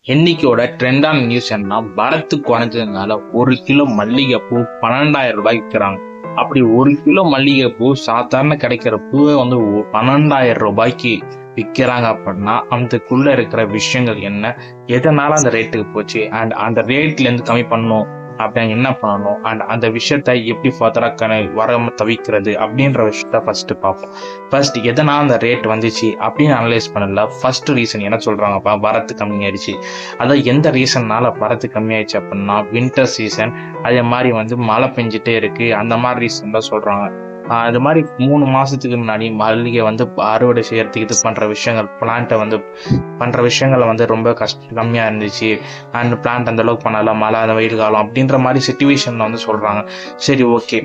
இன்னைக்கோட ட்ரெண்டான news என்ன, வரத்து குறைஞ்சதுனால 1 kilo மல்லிகைப்பூ 12,000 ரூபாய்க்கு விற்கிறாங்க. அப்படி 1 கிலோ மல்லிகைப்பூ சாதாரண கிடைக்கிற பூவை 12,000 ரூபாய்க்கு விற்கிறாங்க அப்படின்னா அதுக்குள்ள இருக்கிற விஷயங்கள் என்ன, எதனால அந்த ரேட்டுக்கு போச்சு, அண்ட் அந்த ரேட்ல இருந்து கம்மி பண்ணணும் அப்படின்னு என்ன பண்ணணும், அண்ட் அந்த விஷயத்த எப்படி ஃபர்தரா வராம தவிக்கிறது அப்படின்ற விஷயத்த ஃபர்ஸ்ட் பார்ப்போம். ஃபர்ஸ்ட் எதனால அந்த ரேட் வந்துச்சு அப்படின்னு அனலைஸ் பண்ணல. ஃபர்ஸ்ட் ரீசன் என்ன சொல்றாங்கப்பா, வரத்து கம்மியாயிடுச்சு. அதாவது எந்த ரீசன்னால வரத்து கம்மியாயிடுச்சு அப்படின்னா வின்டர் சீசன், அதே மாதிரி மழை பெஞ்சிட்டே இருக்கு, அந்த மாதிரி ரீசன் தான் சொல்றாங்க. அது மாதிரி 3 மாசத்துக்கு முன்னாடி மல்லிகை அறுவடை செய்யறதுக்கு இது பண்ற விஷயங்கள், பிளான்ட்டை பண்ற விஷயங்கள் ரொம்ப கம்மியா இருந்துச்சு. அண்ட் பிளான்ட் அந்த அளவுக்கு பண்ணல, மழை அந்த வெயில் காலம் அப்படின்ற மாதிரி சிச்சுவேஷன்ல சொல்றாங்க. சரி, ஓகே.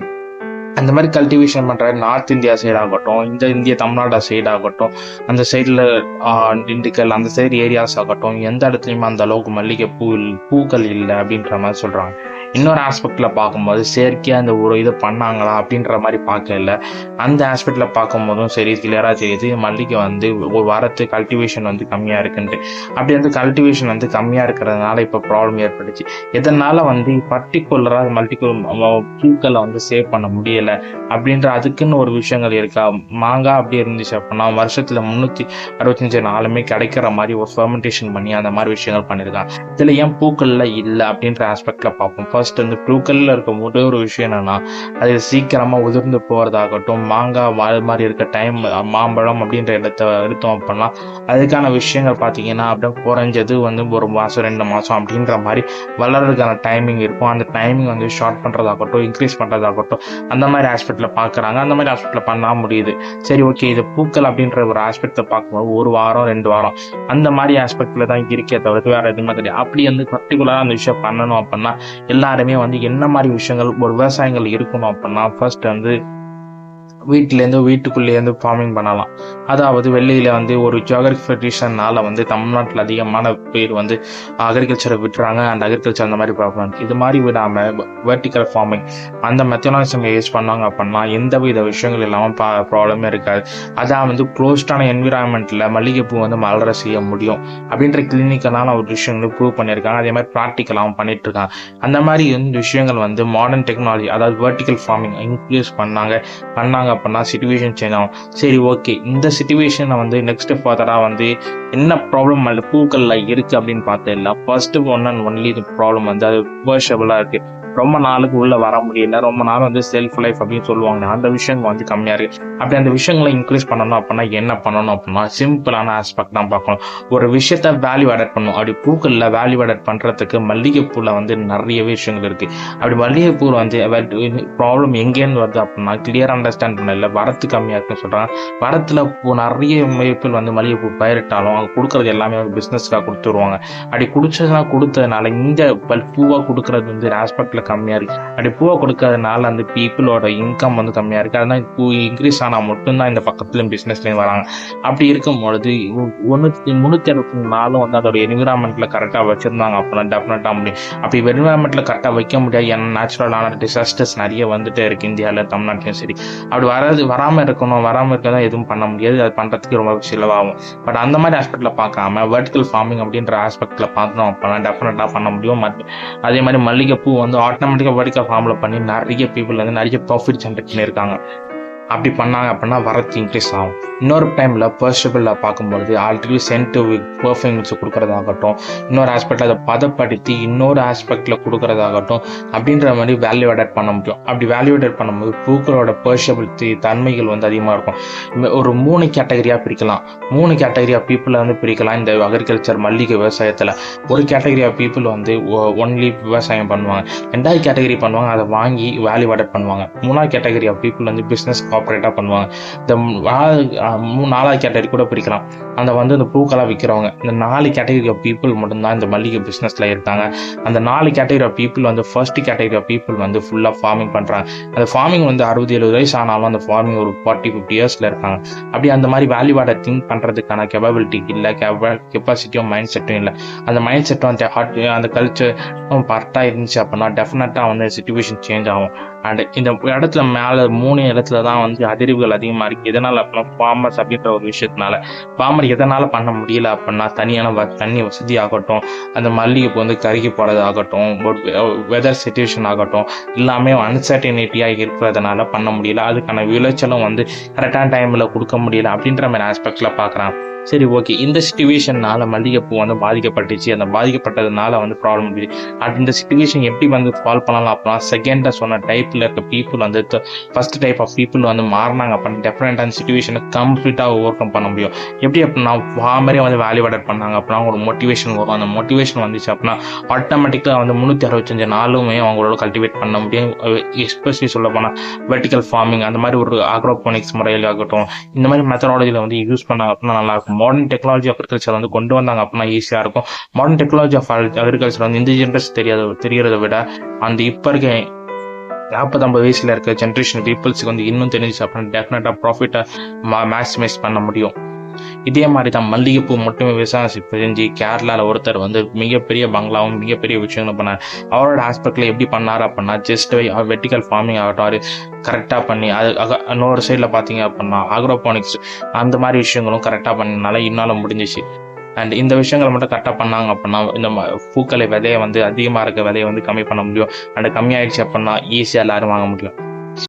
அந்த மாதிரி கல்டிவேஷன் பண்ற நார்த் இந்தியா சைடு ஆகட்டும், இந்த இந்திய தமிழ்நாடு சைடு ஆகட்டும், அந்த சைடுல திண்டுக்கல் அந்த சைடு ஏரியாஸ் ஆகட்டும், எந்த இடத்துலயுமே அந்த அளவுக்கு மல்லிகை பூக்கள் இல்லை அப்படின்ற மாதிரி சொல்றாங்க. இன்னொரு ஆஸ்பெக்ட்ல பார்க்கும்போது செயற்கையா அந்த ஒரு இது பண்ணாங்களா அப்படின்ற மாதிரி பார்க்கல. அந்த ஆஸ்பெக்ட்ல பார்க்கும்போதும் சரி, கிளியரா தெரியுது மல்லிகை ஒரு வாரத்து கல்டிவேஷன் கம்மியா இருக்குன்ட்டு. அப்படி கல்டிவேஷன் கம்மியா இருக்கிறதுனால இப்ப ப்ராப்ளம் ஏற்பட்டுச்சு. இதனால பர்டிகுலரா பூக்களை சேவ் பண்ண முடியல அப்படின்ற அதுக்குன்னு ஒரு விஷயங்கள் இருக்கா. மாங்காய் அப்படி இருந்துச்சு அப்படின்னா வருஷத்துல 365 நாளுமே கிடைக்கிற மாதிரி ஒரு ஃபெர்மெண்டேஷன் பண்ணி அந்த மாதிரி விஷயங்கள் பண்ணிருக்காங்க. இதுல ஏன் பூக்கள்ல இல்லை அப்படின்ற ஆஸ்பெக்ட்ல பார்ப்போம். ஃபர்ஸ்ட் பூக்கள்ல இருக்க ஒரே ஒரு விஷயம் என்னன்னா, அது சீக்கிரமா உதிர்ந்து போறதாகட்டும், மாங்காய் மாதிரி இருக்க டைம், மாம்பழம் அப்படின்ற இடத்த எடுத்தோம் அப்படின்னா அதுக்கான விஷயங்கள் பார்த்தீங்கன்னா அப்படியே குறைஞ்சது 1 மாசம் 2 மாசம் அப்படின்ற மாதிரி வளர்றதுக்கான டைமிங் இருக்கும். அந்த டைமிங் ஷார்ட் பண்றதாகட்டும், இன்க்ரீஸ் பண்றதாகட்டும், அந்த மாதிரி ஆஸ்பெக்ட்ல பாக்குறாங்க. அந்த மாதிரி ஆஸ்பெக்ட்ல பண்ணா முடியுது. சரி, ஓகே. இது பூக்கள் அப்படின்ற ஒரு ஆஸ்பெக்ட்ல பார்க்கும்போது 1 வாரம் 2 வாரம் அந்த மாதிரி ஆஸ்பெக்ட்ல தான் இருக்கே தவிர்த்து வேற எதுவுமே கிடையாது. அப்படி பர்டிகுலரா அந்த விஷயம் பண்ணணும் அப்படின்னா எல்லாருமே என்ன மாதிரி விஷயங்கள் ஒரு விவசாயங்கள் இருக்கணும் அப்படின்னா ஃபர்ஸ்ட் வீட்டுக்குள்ளேருந்து ஃபார்மிங் பண்ணலாம். அதாவது வெளியில ஒரு ஜியோகிராபிக் ரீசன்னால தமிழ்நாட்டில் அதிகமான பேர் அக்ரிகல்ச்சரை விட்டுறாங்க. அண்ட் அக்ரிகல்ச்சர் அந்த மாதிரி ப்ராப்ளம். இது மாதிரி விடாம வெர்டிக்கல் ஃபார்மிங் அந்த மெத்தனாலிசம் யூஸ் பண்ணாங்க அப்படின்னா எந்த வித விஷயங்கள் இல்லாமல் ப்ராப்ளமே இருக்காது. அதான் க்ளோஸ்டான என்விரான்மெண்ட்ல மல்லிகைப்பூ மலர செய்ய முடியும் அப்படின்ற கிளினிக்கலான ஒரு விஷயங்கள் ப்ரூவ் பண்ணியிருக்காங்க. அதே மாதிரி ப்ராக்டிக்கலாகவும் பண்ணிட்டு இருக்காங்க. அந்த மாதிரி விஷயங்கள் மாடர்ன் டெக்னாலஜி, அதாவது வெர்டிக்கல் ஃபார்மிங் இன்க்ரீஸ் பண்ணாங்க அப்படின்னா சிச்சுவேஷன் சேஞ்ச் ஆகும். சரி, ஓகே. இந்த சிச்சுவேஷனை நெக்ஸ்ட் ஃபர்தரா என்ன ப்ராப்ளம் பூக்கள்ல இருக்கு அப்படின்னு பார்த்தேன். First one and only problem அது வேர்ஷபிளா இருக்கு. ரொம்ப நாளுக்கு உள்ள வர முடியல, ரொம்ப நாள் செல்ஃப் லைஃப் அப்படின்னு சொல்லுவாங்க. அந்த விஷயங்கள் கம்மியா இருக்கு. அப்படி அந்த விஷயங்களை இன்க்ரீஸ் பண்ணணும் அப்படின்னா என்ன பண்ணணும் அப்படின்னா சிம்பிளான ஆஸ்பெக்ட் தான் பார்க்கணும். ஒரு விஷயத்த வேல்யூ ஆடட் பண்ணணும். அப்படி பூக்கள்ல வேல்யூ ஆடட் பண்றதுக்கு மல்லிகைப்பூல நிறைய விஷயங்கள் இருக்கு. அப்படி மல்லிகைப்பூ ப்ராப்ளம் எங்கேருந்து வருது அப்படின்னா கிளியர் அண்டர்ஸ்டாண்ட் பண்ணல. வரத்து கம்மியா இருக்குன்னு சொல்றாங்க. வரத்துல நிறைய பேர் மல்லிகைப்பூ பயிரிட்டாலும் அவங்க கொடுக்கறது எல்லாமே பிசினஸ்க்காக கொடுத்துருவாங்க. அப்படி கொடுத்ததுனால இந்த பூவா கொடுக்கறது ஆஸ்பெக்ட்ல கம்மியா இருக்கு. அப்படி பூவை கொடுக்கறதுனால அந்த பீப்புளோட இன்கம் கம்மியா இருக்கு. அதனால பூ இன்க்ரீஸ் ஆனா மட்டும்தான் இந்த பக்கத்துலயும் பிசினஸ்லயும் வராங்க. அப்படி இருக்கும் பொழுது 364 அதோட என்விரான்மெண்ட்ல கரெக்டா வச்சிருந்தாங்க அப்படின்னா டெஃபினட்டா முடியும். அப்படி என்விரான்மெண்ட்ல கரெக்டா வைக்க முடியாது. ஏன்னா நேச்சுரலான டிசாஸ்டர்ஸ் நிறைய இருக்கு இந்தியாவில, தமிழ்நாட்டிலும் சரி. அப்படி வராம இருக்கதான் எதுவும் பண்ண முடியாது. அது பண்றதுக்கு ரொம்ப செலவாகும். பட் அந்த மாதிரி ஆஸ்பெக்ட்ல பார்க்காம வெர்டிக்கல் ஃபார்மிங் அப்படின்ற ஆஸ்பெக்ட்ல பார்த்தோம் அப்படின்னா டெஃபினட்டா பண்ண முடியும். அதே மாதிரி மல்லிகைப்பூ ஆட்டோமேட்டிக்கா வெர்டிக்கல் ஃபார்ம்ல பண்ணி நிறைய பீப்புள் நிறைய ப்ராஃபிட் ஜென்ரேட் பண்ணியிருக்காங்க. அப்படி பண்ணாங்க அப்படின்னா வரத்து இன்க்ரீஸ் ஆகும். இன்னொரு டைம்ல பர்ஷபிள்ல பார்க்கும்போது ஆல்ரெடி சென்ட் பர்ஃப்யூம்ஸ் கொடுக்கறதாகட்டும், இன்னொரு ஆஸ்பெக்ட்ல அதை பதப்படுத்தி இன்னொரு ஆஸ்பெக்ட்ல கொடுக்கறதாகட்டும் அப்படின்ற மாதிரி வேல்யூ ஆடட் பண்ண முடியும். அப்படி வேல்யூ ஆடட் பண்ணும்போது பூக்களோட பர்ஷபிலிட்டி தன்மைகள் அதிகமாக இருக்கும். ஒரு 3 கேட்டகரியா பிரிக்கலாம். 3 கேட்டகரியா பீப்புளை பிரிக்கலாம். இந்த அக்ரிகல்ச்சர் மல்லிகை விவசாயத்துல ஒரு கேட்டகரியா பீப்புள் ஒன்லி விவசாயம் பண்ணுவாங்க. 2வது கேட்டகரி பண்ணுவாங்க, அதை வாங்கி வேல்யூ ஆடட் பண்ணுவாங்க. 3வது கேட்டகரி ஆஃப் பீப்புள் பிசினஸ் ஆப்ரேட்டா பண்ணுவாங்க. இந்த 4வது கேட்டகரி கூட பிரிக்கலாம். அந்த பூக்களா விற்கிறவங்க. இந்த 4 கேட்டகரி ஆஃப் பீப்புள் மட்டும்தான் இந்த மல்லிகை பிசினஸ்ல இருக்காங்க. அந்த 4 category of people first category of people ஃபுல்லா ஃபார்மிங் பண்றாங்க. அந்த ஃபார்மிங் 60-70 வயசு ஆனாலும் அந்த ஃபார்மிங் ஒரு 40-50 இயர்ஸ்ல இருக்காங்க. அப்படி அந்த மாதிரி வேல்யூ ஆட திங்க் பண்றதுக்கான கேப்பபிலிட்டி இல்லை, கெப்பாசிட்டியும் மைண்ட் செட்டும் இல்லை. அந்த மைண்ட் செட்டும் அந்த கல்ச்சர் கரெக்டா இருந்துச்சு அப்படின்னா டெஃபினட்டா சிச்சுவேஷன் சேஞ்ச் ஆகும். அண்ட் இந்த இடத்துல மேலே 3 இடத்துல தான் வந்து அதிர்வுகள் அதிகமாக இருக்குது. எதனால் அப்படின்னா ஃபார்மர்ஸ் அப்படின்ற ஒரு விஷயத்தினால. ஃபார்மர் எதனால் பண்ண முடியல அப்படின்னா தனியான தண்ணி வசதி ஆகட்டும், அந்த மல்லிகைப்பூ வந்து கருகி போகிறது ஆகட்டும், வெதர் சிச்சுவேஷன் ஆகட்டும், எல்லாமே அன்சர்டினிட்டியாக இருக்கிறதுனால பண்ண முடியல. அதுக்கான விளைச்சலும் வந்து கரெக்டான டைமில் கொடுக்க முடியல அப்படின்ற மாதிரி ஆஸ்பெக்டில் பார்க்குறாங்க. சரி, ஓகே, இந்த சிச்சுவேஷன்னால மல்லிகைப்பூ வந்து பாதிக்கப்பட்டுச்சு. அந்த பாதிக்கப்பட்டதுனால வந்து ப்ராப்ளம் முடியுது. இந்த சிச்சுவேஷன் எப்படி வந்து சால்வ் பண்ணலாம் அப்படின்னா, செகண்டாக சொன்ன டைப்பில் இருக்க பீப்புள் வந்து ஃபர்ஸ்ட் டைப் ஆஃப் பீப்புள் வந்து மாறினாங்க அப்படின்னா டெஃபினட்டான சிச்சுவேஷனை கம்ப்ளீட்டாக ஓவர் கம் பண்ண முடியும். எப்படி அப்படின்னா ஃபார்மரே வந்து வேல்யூ ஆடட் பண்ணாங்க அப்படின்னா ஒரு மோட்டிவேஷன் வரும். அந்த மோட்டிவேஷன் வந்துச்சு அப்படின்னா ஆட்டோமேட்டிக்காக வந்து 365 நாளுமே அவங்களோட கல்டிவேட் பண்ண முடியும். எஸ்பெஷலி சொல்ல போனால் வெர்டிக்கல் ஃபார்மிங் அந்த மாதிரி ஒரு ஆக்ரோபோனிக்ஸ் முறையில் ஆகட்டும், இந்த மாதிரி மெத்தடாலஜியில் வந்து யூஸ் பண்ணாங்க அப்படின்னா நல்லாயிருக்கும். மாடர்ன் டெக்னாலஜி ஆஃப் அக்ரிகல்ச்சர் வந்து கொண்டு வந்தாங்க அப்படின்னா ஈஸியாக இருக்கும். மாடர்ன் டெக்னாலஜி ஆஃப் அக்ரிகல்ச்சர் வந்து இந்த ஜென்ரேஷன் தெரியறதை விட அந்த இப்போ இருக்க 40-50 வயசுல இருக்க ஜென்ரேஷன் பீப்புள்ஸுக்கு வந்து இன்னும் தெரிஞ்சிச்சு அப்படின்னா டெஃபினட்டாக ப்ராஃபிட்டை மேக்ஸிமைஸ் பண்ண முடியும். இதே மாதிரி தான் மல்லிகைப்பூ மட்டுமே விவசாயம் செஞ்சு கேரளாவில் ஒருத்தர் வந்து மிகப்பெரிய பங்களாவும் மிகப்பெரிய விஷயங்களும் பண்ணார். அவரோட ஆஸ்பெக்டில் எப்படி பண்ணார் அப்படின்னா ஜஸ்ட் வெர்டிக்கல் ஃபார்மிங் ஆகட்டும் கரெக்டாக பண்ணி அது இன்னொரு சைடில் பார்த்தீங்க அப்படின்னா ஆக்ரோபோனிக்ஸ் அந்த மாதிரி விஷயங்களும் கரெக்டாக பண்ணனால இன்னும் முடிஞ்சிச்சு. அண்ட் இந்த விஷயங்களை மட்டும் கரெக்டாக பண்ணாங்க அப்படின்னா இந்த பூக்களை விலையை வந்து அதிகமாக இருக்க விலையை வந்து கம்மி பண்ண முடியும். அண்ட் கம்மியாயிடுச்சு அப்படின்னா ஈஸியாக எல்லாரும் வாங்க முடியும்.